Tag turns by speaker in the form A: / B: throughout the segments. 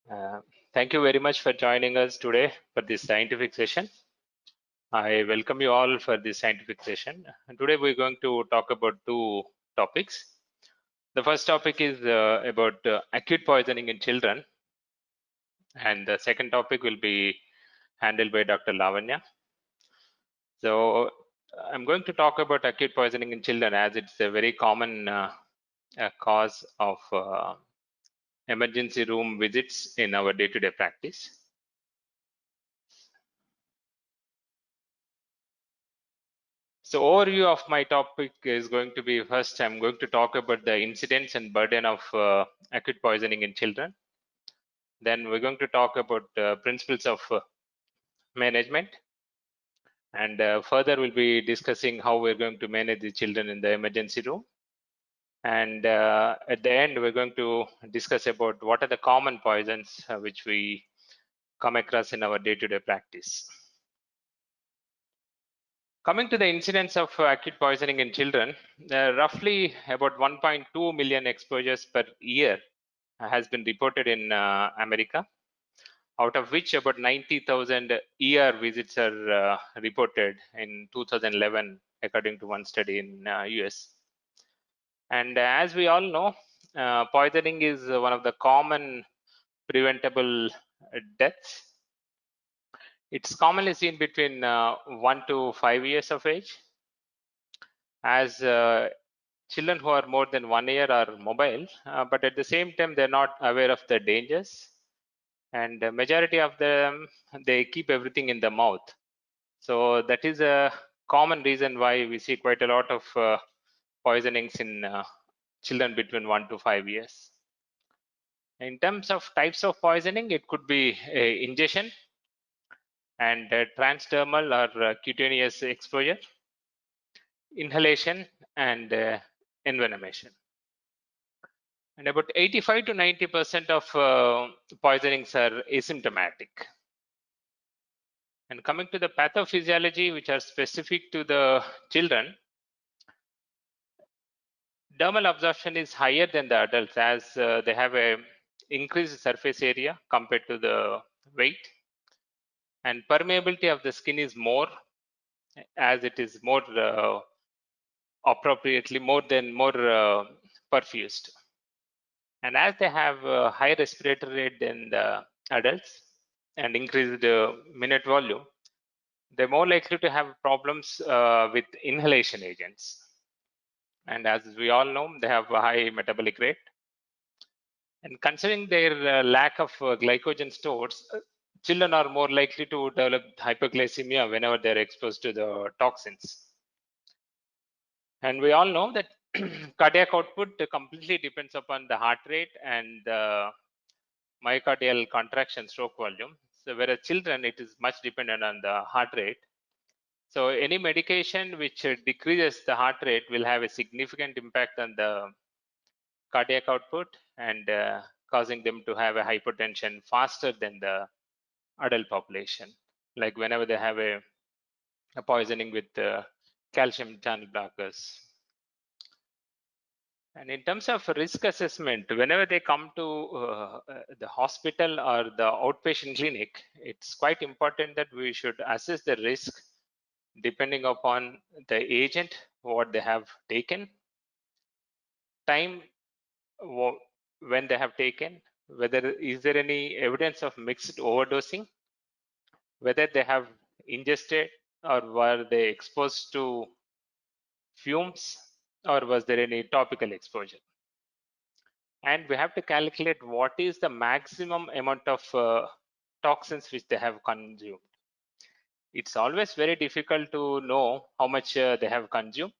A: Uh, Thank you very much for joining us today for this scientific session. I welcome you all for this scientific session. And today we're going to talk about two topics. The first topic is about acute poisoning in children, and the second topic will be handled by Dr. Lavanya. So I'm going to talk about acute poisoning in children as it's a very common cause of emergency room visits in our day-to-day practice. So overview of my topic is going to be, first I'm going to talk about the incidence and burden of acute poisoning in children. Then we're going to talk about principles of management. And further we'll be discussing how we're going to manage the children in the emergency room. And at the end, we're going to discuss about what are the common poisons which we come across in our day-to-day practice. Coming to the incidence of acute poisoning in children, roughly about 1.2 million exposures per year has been reported in America, out of which about 90,000 ER visits are reported in 2011, according to one study in US. And as we all know, poisoning is one of the common preventable deaths. It's commonly seen between 1 to 5 years of age. As children who are more than 1 year are mobile, but at the same time they're not aware of the dangers, and the majority of them, they keep everything in the mouth. So that is a common reason why we see quite a lot of poisonings in children between 1 to 5 years. In terms of types of poisoning, it could be ingestion and transdermal or cutaneous exposure, inhalation, and envenomation. And about 85 to 90% of poisonings are asymptomatic. And coming to the pathophysiology, which are specific to the children, dermal absorption is higher than the adults as they have a increased surface area compared to the weight. And permeability of the skin is more, as it is more appropriately more perfused. And as they have a high respiratory rate than the adults and increased minute volume, they're more likely to have problems with inhalation agents. And as we all know, they have a high metabolic rate. And considering their lack of glycogen stores, children are more likely to develop hyperglycemia whenever they're exposed to the toxins. And we all know that cardiac output completely depends upon the heart rate and the myocardial contraction stroke volume. So whereas children, it is much dependent on the heart rate. So any medication which decreases the heart rate will have a significant impact on the cardiac output and causing them to have a hypertension faster than the adult population. Like whenever they have a poisoning with calcium channel blockers. And in terms of risk assessment, whenever they come to the hospital or the outpatient clinic, it's quite important that we should assess the risk depending upon the agent, what they have taken, time when they have taken, whether is there any evidence of mixed overdosing, whether they have ingested or were they exposed to fumes, or was there any topical exposure. And we have to calculate what is the maximum amount of toxins which they have consumed. It's always very difficult to know how much they have consumed,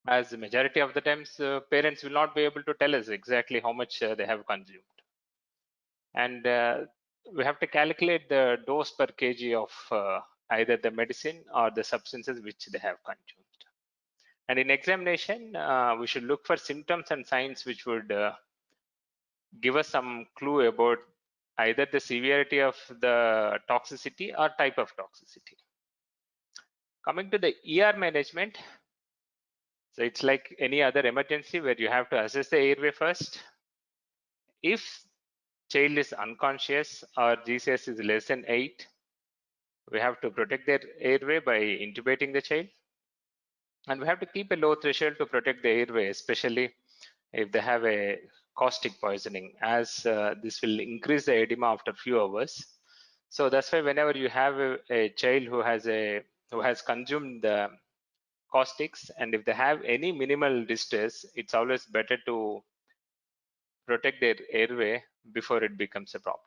A: as the majority of the times parents will not be able to tell us exactly how much they have consumed. And we have to calculate the dose per kg of either the medicine or the substances which they have consumed. And in examination, we should look for symptoms and signs which would give us some clue about either the severity of the toxicity or type of toxicity. Coming to the ER management, so it's like any other emergency where you have to assess the airway first. If child is unconscious or GCS is less than 8, we have to protect their airway by intubating the child. And we have to keep a low threshold to protect the airway, especially if they have a caustic poisoning, as this will increase the edema after a few hours. So that's why whenever you have a child who has consumed the caustics, and if they have any minimal distress, it's always better to protect their airway before it becomes a problem.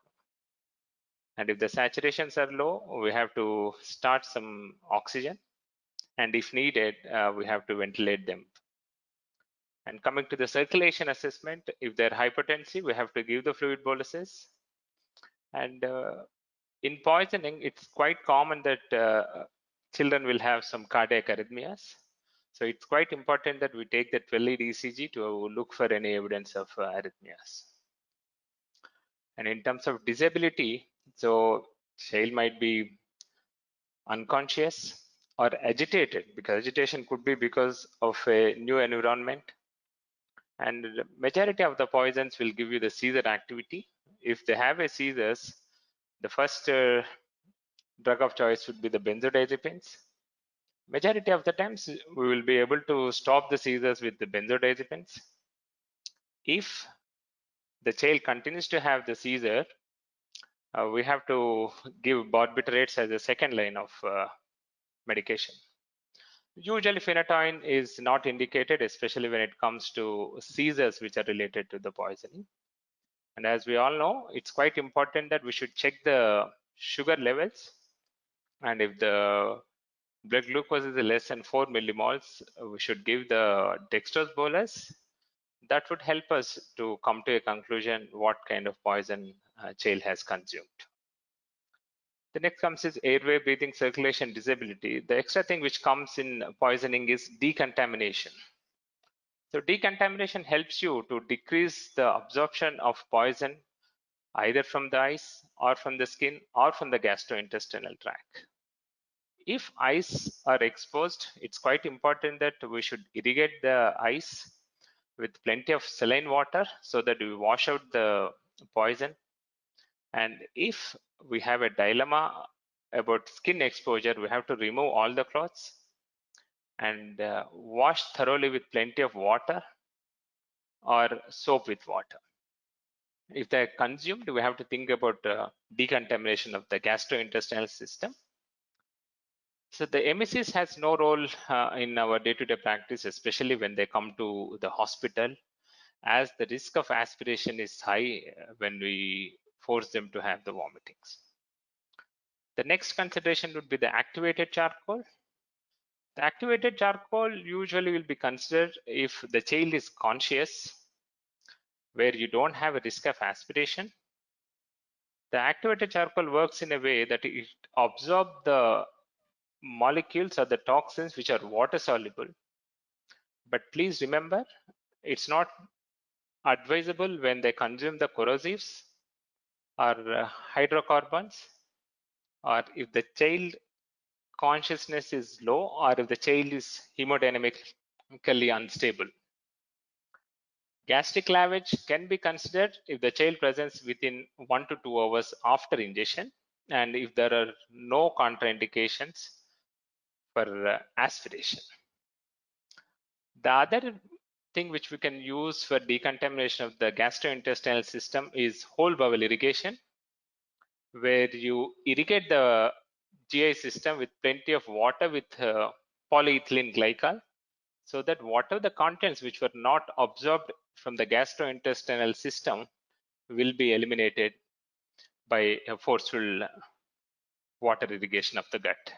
A: And if the saturations are low, we have to start some oxygen, and if needed, we have to ventilate them. And coming to the circulation assessment, if they're hypertensive, we have to give the fluid boluses. And in poisoning, it's quite common that children will have some cardiac arrhythmias. So it's quite important that we take the 12-lead ECG to look for any evidence of arrhythmias. And in terms of disability, so child might be unconscious or agitated, because agitation could be because of a new environment. And the majority of the poisons will give you the seizure activity. If they have a seizures, the first drug of choice would be the benzodiazepines. Majority of the times, we will be able to stop the seizures with the benzodiazepines. If the child continues to have the seizure, we have to give barbiturates as a second line of medication. Usually phenytoin is not indicated, especially when it comes to seizures which are related to the poisoning. And as we all know, it's quite important that we should check the sugar levels. And if the blood glucose is less than 4 millimoles, we should give the dextrose bolus. That would help us to come to a conclusion what kind of poison child has consumed. The next comes is airway, breathing, circulation, disability. The extra thing which comes in poisoning is decontamination. So decontamination helps you to decrease the absorption of poison either from the eyes or from the skin or from the gastrointestinal tract. If eyes are exposed, it's quite important that we should irrigate the eyes with plenty of saline water so that we wash out the poison. And if we have a dilemma about skin exposure, we have to remove all the cloths and wash thoroughly with plenty of water or soap with water. If they're consumed, we have to think about decontamination of the gastrointestinal system. So the emesis has no role in our day-to-day practice, especially when they come to the hospital, as the risk of aspiration is high when we force them to have the vomitings. The next consideration would be the activated charcoal. The activated charcoal usually will be considered if the child is conscious, where you don't have a risk of aspiration. The activated charcoal works in a way that it absorbs the molecules or the toxins which are water soluble. But please remember, it's not advisable when they consume the corrosives or hydrocarbons, or if the child consciousness is low, or if the child is hemodynamically unstable. Gastric lavage can be considered if the child presents within 1 to 2 hours after ingestion, and if there are no contraindications for aspiration. The other thing which we can use for decontamination of the gastrointestinal system is whole bowel irrigation, where you irrigate the GI system with plenty of water with polyethylene glycol, so that whatever the contents which were not absorbed from the gastrointestinal system will be eliminated by a forceful water irrigation of the gut.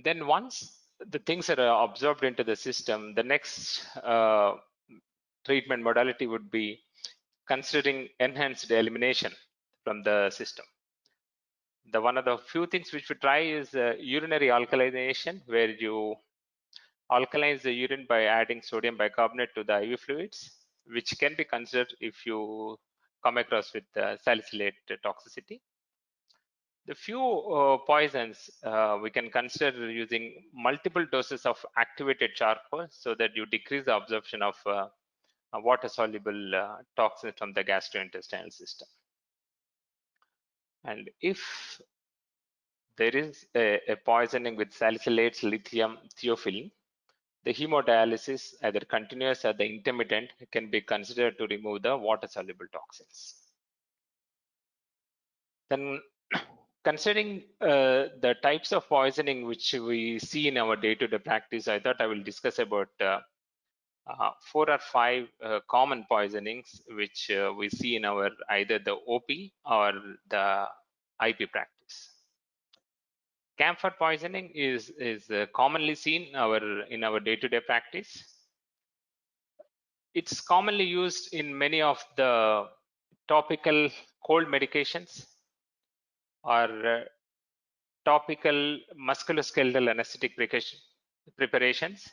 A: Then once the things are absorbed into the system, the next treatment modality would be considering enhanced elimination from the system. The one of the few things which we try is urinary alkalinization, where you alkalinize the urine by adding sodium bicarbonate to the IV fluids, which can be considered if you come across with salicylate toxicity. The few poisons we can consider using multiple doses of activated charcoal so that you decrease the absorption of water-soluble toxins from the gastrointestinal system. And if there is a poisoning with salicylates, lithium, theophylline, the hemodialysis, either continuous or the intermittent, can be considered to remove the water-soluble toxins. Then, considering the types of poisoning which we see in our day-to-day practice, I thought I will discuss about 4 or 5 common poisonings which we see in our either the OP or the IP practice. Camphor poisoning is commonly seen in our day-to-day practice. It's commonly used in many of the topical cold medications or topical musculoskeletal anesthetic preparations,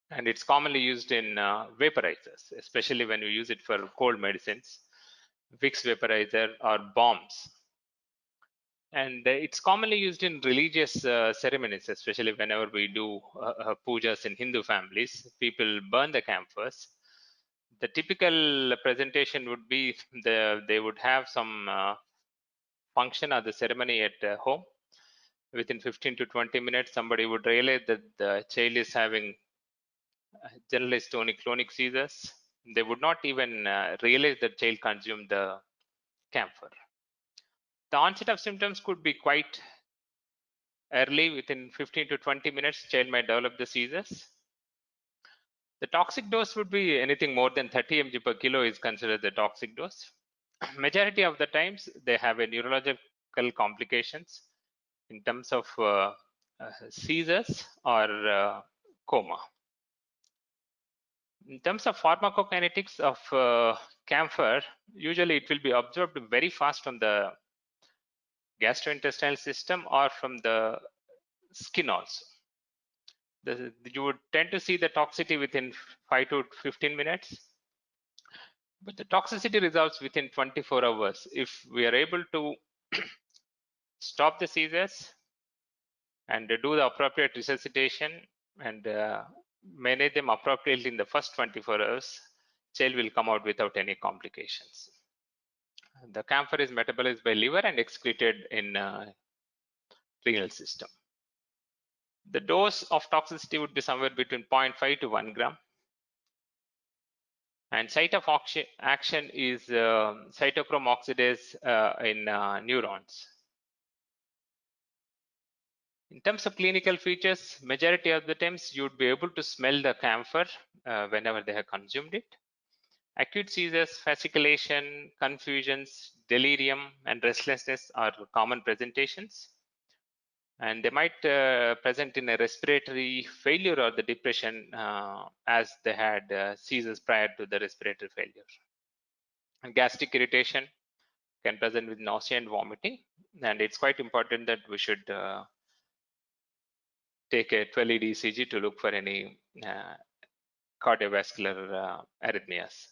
A: and it's commonly used in vaporizers, especially when you use it for cold medicines, Vicks vaporizer or bombs. And it's commonly used in religious ceremonies, especially whenever we do pujas in Hindu families. People burn the camphors. The typical presentation would be they would have some function or the ceremony at home. Within 15 to 20 minutes, somebody would realize that the child is having generalized tonic-clonic seizures. They would not even realize that child consumed the camphor. The onset of symptoms could be quite early. Within 15 to 20 minutes, child might develop the seizures. The toxic dose would be anything more than 30 mg per kilo is considered the toxic dose. Majority of the times, they have a neurological complications in terms of seizures or coma. In terms of pharmacokinetics of camphor, usually it will be absorbed very fast from the gastrointestinal system or from the skin also. You would tend to see the toxicity within 5 to 15 minutes, but the toxicity resolves within 24 hours. If we are able to stop the seizures and do the appropriate resuscitation and manage them appropriately in the first 24 hours, child will come out without any complications. The camphor is metabolized by liver and excreted in renal system. The dose of toxicity would be somewhere between 0.5 to 1 gram. And site of action is cytochrome oxidase in neurons. In terms of clinical features, majority of the times you would be able to smell the camphor whenever they have consumed it. Acute seizures, fasciculation, confusions, delirium, and restlessness are common presentations. And they might present in a respiratory failure or the depression as they had seizures prior to the respiratory failure. And gastric irritation can present with nausea and vomiting. And it's quite important that we should take a 12-lead ECG to look for any cardiovascular arrhythmias.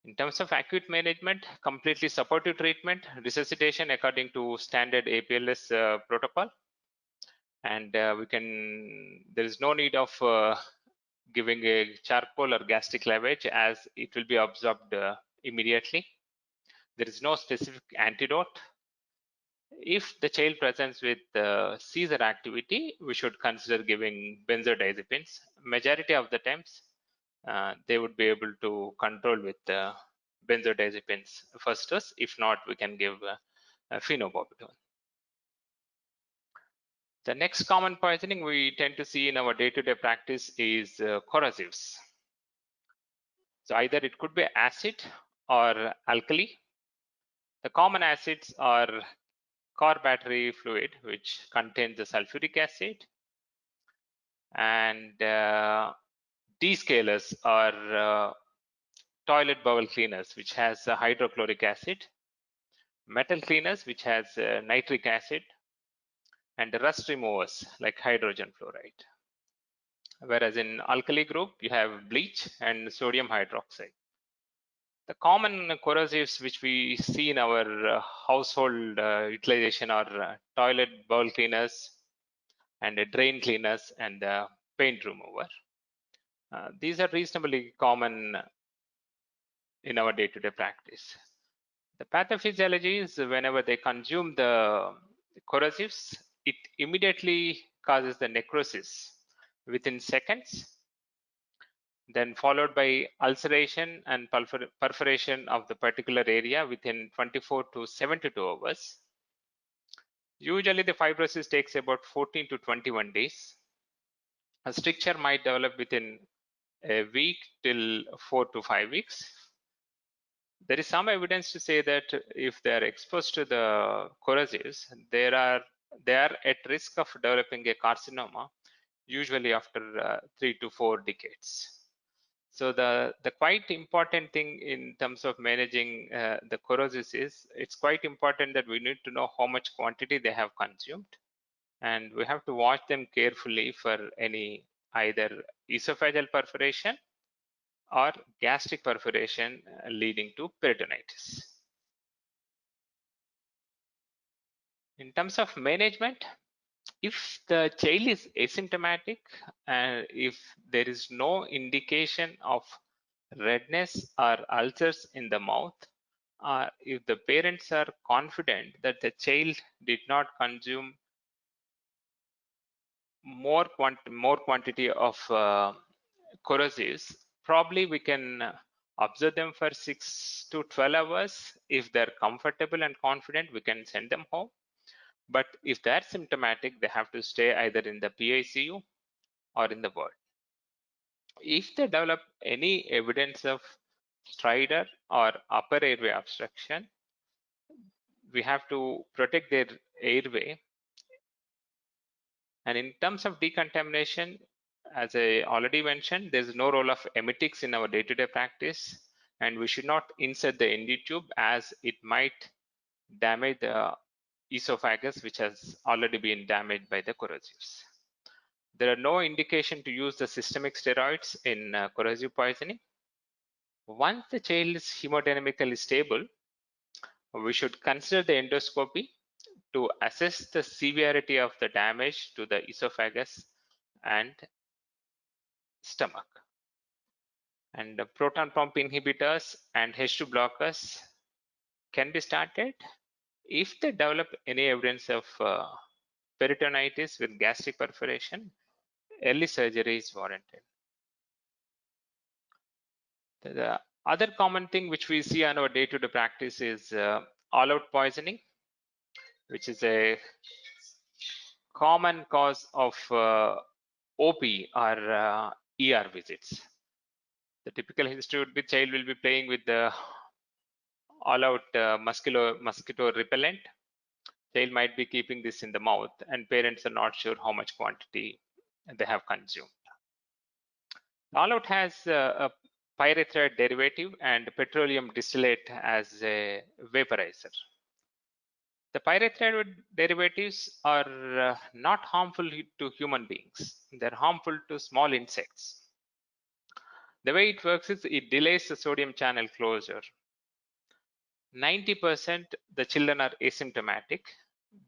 A: In terms of acute management, completely supportive treatment, resuscitation according to standard APLS protocol. And there is no need of giving a charcoal or gastric lavage as it will be absorbed immediately. There is no specific antidote. If the child presents with seizure activity, we should consider giving benzodiazepines. Majority of the times, they would be able to control with benzodiazepines first dose. If not, we can give phenobarbital. The next common poisoning we tend to see in our day-to-day practice is corrosives. So either it could be acid or alkali. The common acids are car battery fluid, which contains the sulfuric acid, and descalers are toilet bowl cleaners, which has hydrochloric acid, metal cleaners, which has nitric acid, and rust removers like hydrogen fluoride. Whereas in alkali group, you have bleach and sodium hydroxide. The common corrosives which we see in our household utilization are toilet bowl cleaners and drain cleaners and paint remover. These are reasonably common in our day-to-day practice. The pathophysiology is whenever they consume the corrosives, it immediately causes the necrosis within seconds, then followed by ulceration and perforation of the particular area within 24 to 72 hours. Usually the fibrosis takes about 14 to 21 days. A stricture might develop within a week till 4 to 5 weeks. There is some evidence to say that if they are exposed to the corrosives, they are at risk of developing a carcinoma, usually after 3 to 4 decades. So the quite important thing in terms of managing the corrosives is it's quite important that we need to know how much quantity they have consumed, and we have to watch them carefully for any either esophageal perforation or gastric perforation leading to peritonitis. In terms of management, if the child is asymptomatic and if there is no indication of redness or ulcers in the mouth, or if the parents are confident that the child did not consume more quantity of corrosives, probably we can observe them for 6 to 12 hours. If they're comfortable and confident, we can send them home. But if they're symptomatic, they have to stay either in the PICU or in the ward. If they develop any evidence of stridor or upper airway obstruction, we have to protect their airway. And in terms of decontamination, as I already mentioned, there's no role of emetics in our day-to-day practice, and we should not insert the ND tube as it might damage the esophagus, which has already been damaged by the corrosives. There are no indication to use the systemic steroids in corrosive poisoning. Once the child is hemodynamically stable, we should consider the endoscopy to assess the severity of the damage to the esophagus and stomach. And the proton pump inhibitors and H2 blockers can be started if they develop any evidence of peritonitis with gastric perforation. Early surgery is warranted. The other common thing which we see on our day-to-day practice is all-out poisoning, which is a common cause of OP or ER visits. The typical history would be child will be playing with the all-out mosquito repellent. Child might be keeping this in the mouth, and parents are not sure how much quantity they have consumed. All-out has a pyrethroid derivative and petroleum distillate as a vaporizer. The pyrethroid derivatives are not harmful to human beings. They're harmful to small insects. The way it works is it delays the sodium channel closure. 90% the children are asymptomatic.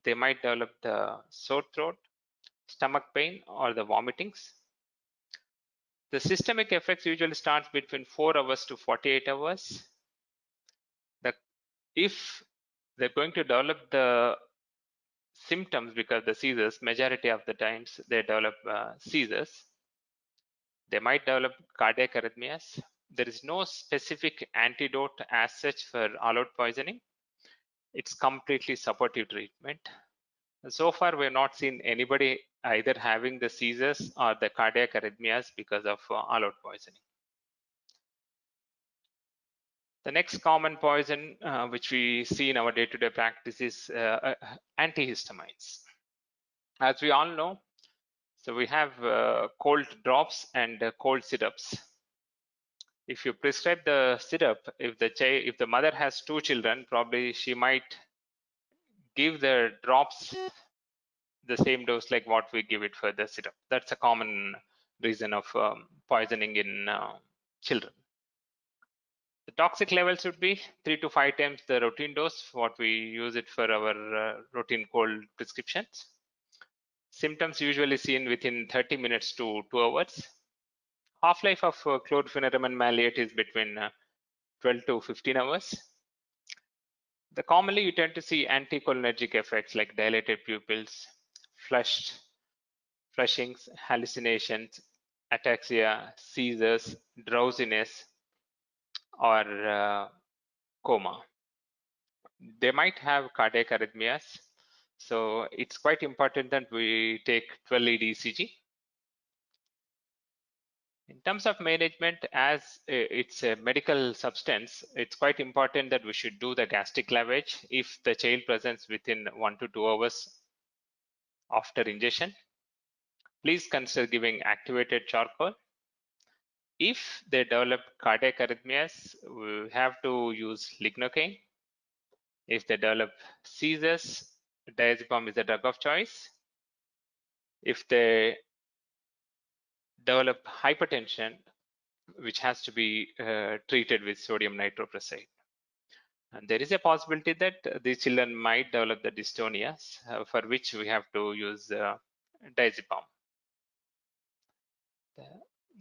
A: They might develop the sore throat, stomach pain, or the vomitings. The systemic effects usually start between 4 hours to 48 hours. If they're going to develop the symptoms because the seizures, majority of the times they develop seizures, they might develop cardiac arrhythmias. There is no specific antidote as such for all-out poisoning. It's completely supportive treatment. So far, we have not seen anybody either having the seizures or the cardiac arrhythmias because of all-out poisoning. The next common poison which we see in our day-to-day practice is antihistamines. As we all know, so we have cold drops and cold syrups. If you prescribe the syrup, if the mother has 2 children, probably she might give the drops the same dose like what we give it for the syrup. That's a common reason of poisoning in children. The toxic levels would be 3 to 5 times the routine dose, what we use it for our routine cold prescriptions. Symptoms usually seen within 30 minutes to 2 hours. Half-life of chlorpheniramine maleate is between 12 to 15 hours. Commonly you tend to see anticholinergic effects like dilated pupils, flushings, hallucinations, ataxia, seizures, drowsiness, or coma. They might have cardiac arrhythmias. So it's quite important that we take 12-lead ECG. In terms of management, as it's a medical substance, it's quite important that we should do the gastric lavage if the child presents within 1 to 2 hours after ingestion. Please consider giving activated charcoal. If they develop cardiac arrhythmias, we have to use lignocaine. If they develop seizures, diazepam is a drug of choice. If they develop hypertension, which has to be treated with sodium nitroprusside. And there is a possibility that these children might develop the dystonias, for which we have to use diazepam. The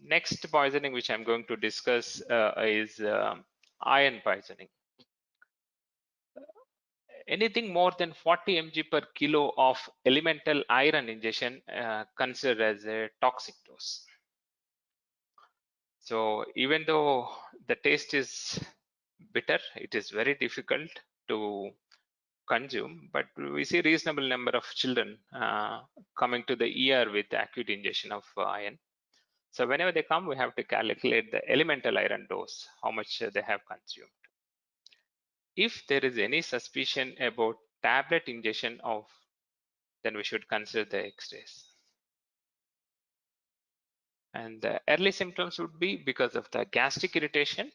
A: next poisoning which I'm going to discuss is iron poisoning. Anything more than 40 mg per kilo of elemental iron ingestion considered as a toxic dose. So even though the taste is bitter, it is very difficult to consume, but we see reasonable number of children coming to the ER with acute ingestion of iron. So whenever they come, we have to calculate the elemental iron dose, how much they have consumed. If there is any suspicion about tablet ingestion of, then we should consider the X-rays. And the early symptoms would be because of the gastric irritation.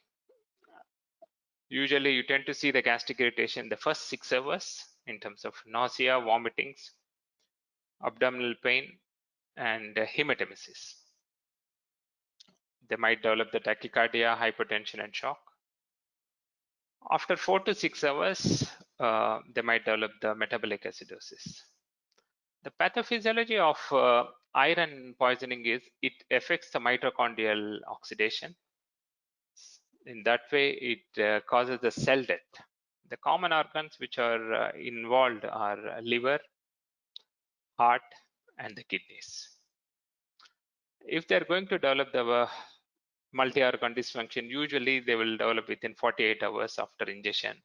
A: Usually you tend to see the gastric irritation the first 6 hours in terms of nausea, vomitings, abdominal pain, and hematemesis. They might develop the tachycardia, hypertension, and shock. After 4 to 6 hours, they might develop the metabolic acidosis. The pathophysiology of iron poisoning is it affects the mitochondrial oxidation. In that way, it causes the cell death. The common organs which are involved are liver, heart, and the kidneys. If they're going to develop the multi-organ dysfunction, usually they will develop within 48 hours after ingestion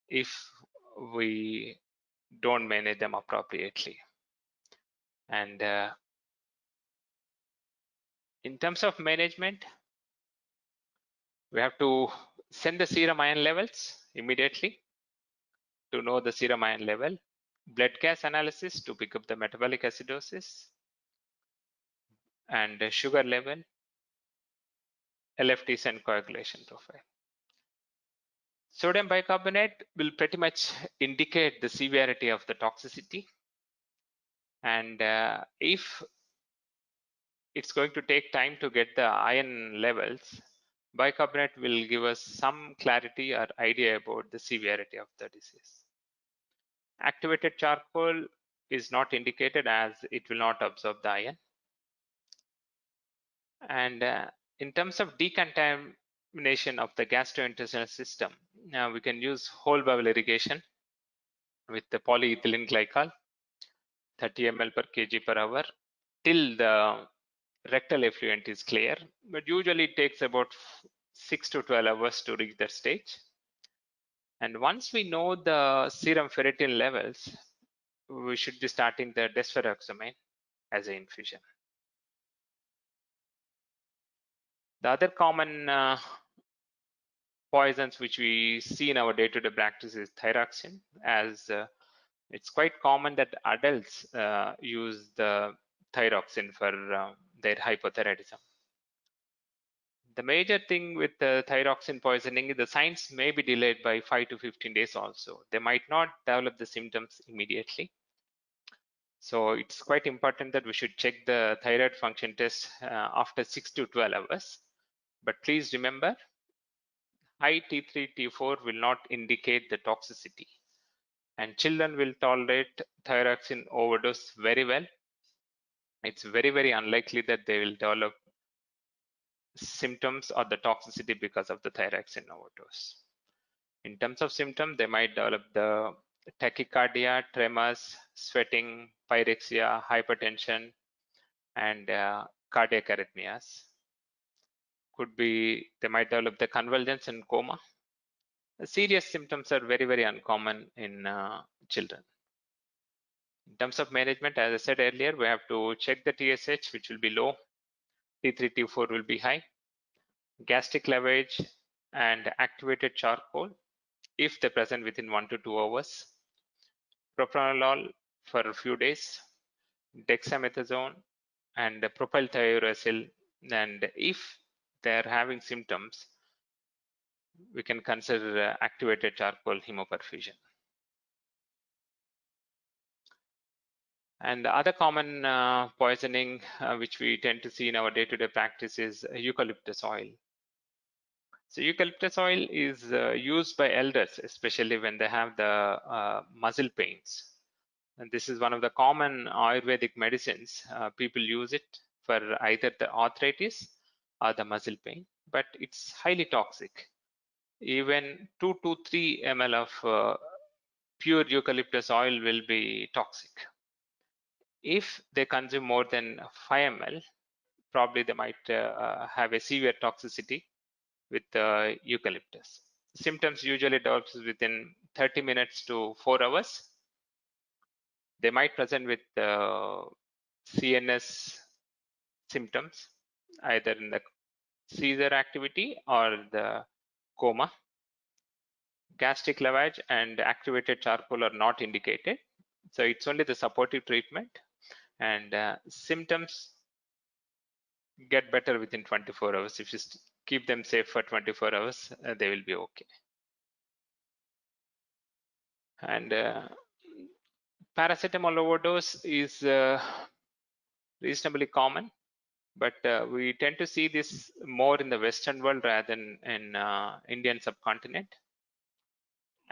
A: if we don't manage them appropriately. And in terms of management, we have to send the serum iron levels immediately to know the serum iron level, blood gas analysis to pick up the metabolic acidosis, and sugar level, LFTs, and coagulation profile. Sodium bicarbonate will pretty much indicate the severity of the toxicity. And if it's going to take time to get the iron levels, bicarbonate will give us some clarity or idea about the severity of the disease. Activated charcoal is not indicated as it will not absorb the iron. And in terms of decontamination of the gastrointestinal system, now we can use whole bowel irrigation with the polyethylene glycol, 30 ml per kg per hour, till the rectal effluent is clear, but usually it takes about 6 to 12 hours to reach that stage. And once we know the serum ferritin levels, we should be starting the desferrioxamine as an infusion. The other common poisons which we see in our day-to-day practice is thyroxine, as it's quite common that adults use the thyroxine for their hypothyroidism. The major thing with the thyroxine poisoning is the signs may be delayed by 5 to 15 days also. They might not develop the symptoms immediately. So it's quite important that we should check the thyroid function test after 6 to 12 hours. But please remember, high T3, T4 will not indicate the toxicity. And children will tolerate thyroxine overdose very well. It's very, very unlikely that they will develop symptoms or the toxicity because of the thyroxine overdose. In terms of symptoms, they might develop the tachycardia, tremors, sweating, pyrexia, hypertension, and cardiac arrhythmias. Could be they might develop the convulsions and coma. The serious symptoms are very, very uncommon in children. In terms of management, as I said earlier, we have to check the TSH, which will be low. T3, T4 will be high. Gastric lavage and activated charcoal, if they're present within 1 to 2 hours. Propranolol for a few days. Dexamethasone and propylthiouracil. And if they're having symptoms, we can consider activated charcoal hemoperfusion. And the other common poisoning which we tend to see in our day-to-day practice is eucalyptus oil. So eucalyptus oil is used by elders, especially when they have the muscle pains. And this is one of the common Ayurvedic medicines. People use it for either the arthritis or the muscle pain, but it's highly toxic. Even 2 to 3 ml of pure eucalyptus oil will be toxic. If they consume more than 5 ml, probably they might have a severe toxicity with eucalyptus. Symptoms usually develops within 30 minutes to 4 hours. They might present with CNS symptoms, either in the seizure activity or the coma. Gastric lavage and activated charcoal are not indicated. So it's only the supportive treatment, and symptoms get better within 24 hours. If you keep them safe for 24 hours, they will be okay. And paracetamol overdose is reasonably common, but we tend to see this more in the Western world rather than in Indian subcontinent.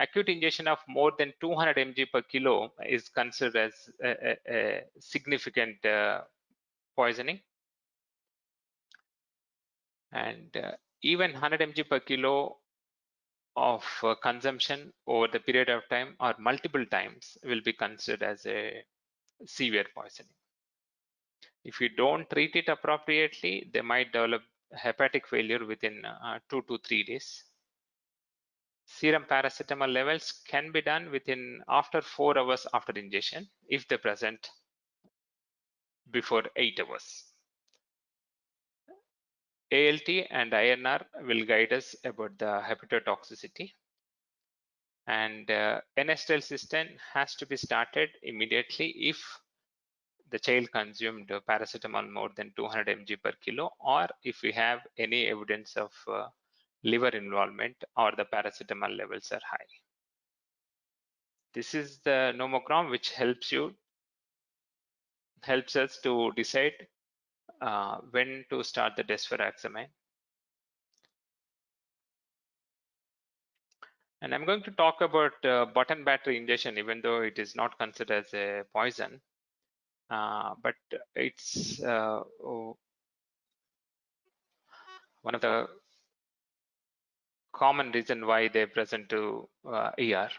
A: Acute ingestion of more than 200 mg per kilo is considered as a significant poisoning. And even 100 mg per kilo of consumption over the period of time or multiple times will be considered as a severe poisoning. If you don't treat it appropriately, they might develop hepatic failure within 2 to 3 days. Serum paracetamol levels can be done within after 4 hours after ingestion if they present before 8 hours. ALT and INR will guide us about the hepatotoxicity. And N-acetylcysteine has to be started immediately if the child consumed paracetamol more than 200 mg per kilo, or if we have any evidence of liver involvement or the paracetamol levels are high. This is the nomogram, which helps us to decide when to start the desferrixamine. And I'm going to talk about button battery ingestion, even though it is not considered as a poison, but it's one of the common reason why they present to ER.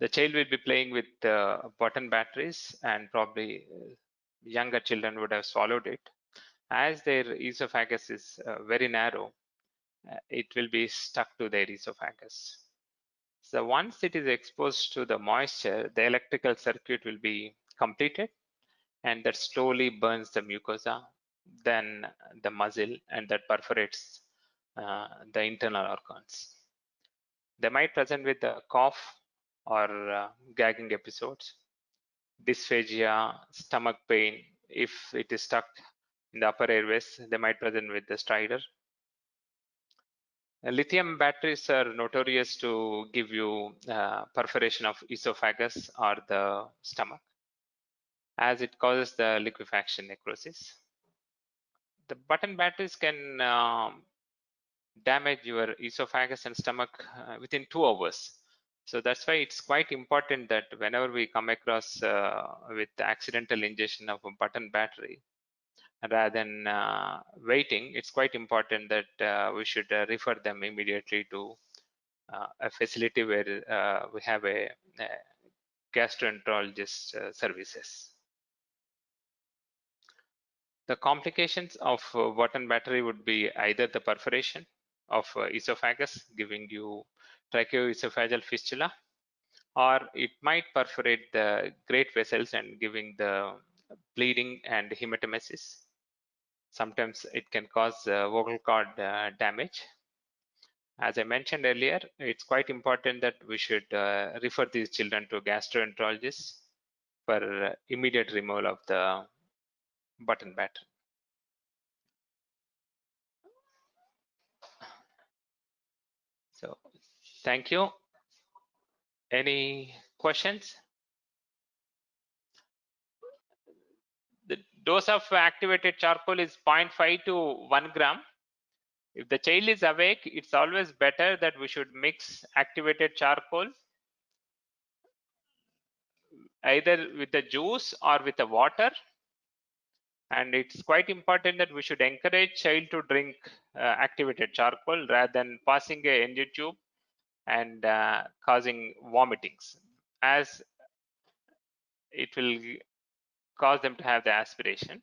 A: The child will be playing with button batteries, and probably younger children would have swallowed it. As their esophagus is very narrow, it will be stuck to their esophagus. So once it is exposed to the moisture, the electrical circuit will be completed, and that slowly burns the mucosa, then the muscle, and that perforates the internal organs. They might present with a cough or gagging episodes, dysphagia, stomach pain. If it is stuck in the upper airways, they might present with the stridor. Lithium batteries are notorious to give you perforation of esophagus or the stomach, as it causes the liquefaction necrosis. The button batteries can damage your esophagus and stomach within 2 hours. So that's why it's quite important that whenever we come across with accidental ingestion of a button battery, rather than waiting, it's quite important that we should refer them immediately to a facility where we have a gastroenterologist services. The complications of Wharton battery would be either the perforation of esophagus, giving you tracheoesophageal fistula, or it might perforate the great vessels and giving the bleeding and hematemesis. Sometimes it can cause vocal cord damage. As I mentioned earlier, it's quite important that we should refer these children to gastroenterologists for immediate removal of the button battery. So, thank you. Any questions? The dose of activated charcoal is 0.5 to 1 gram. If the child is awake, it's always better that we should mix activated charcoal either with the juice or with the water. And it's quite important that we should encourage child to drink activated charcoal rather than passing a NG tube and causing vomitings, as it will cause them to have the aspiration.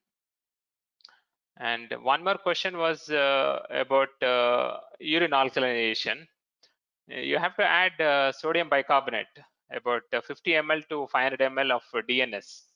A: And one more question was about urine alkalinization. You have to add sodium bicarbonate, about 50 ml to 500 ml of DNS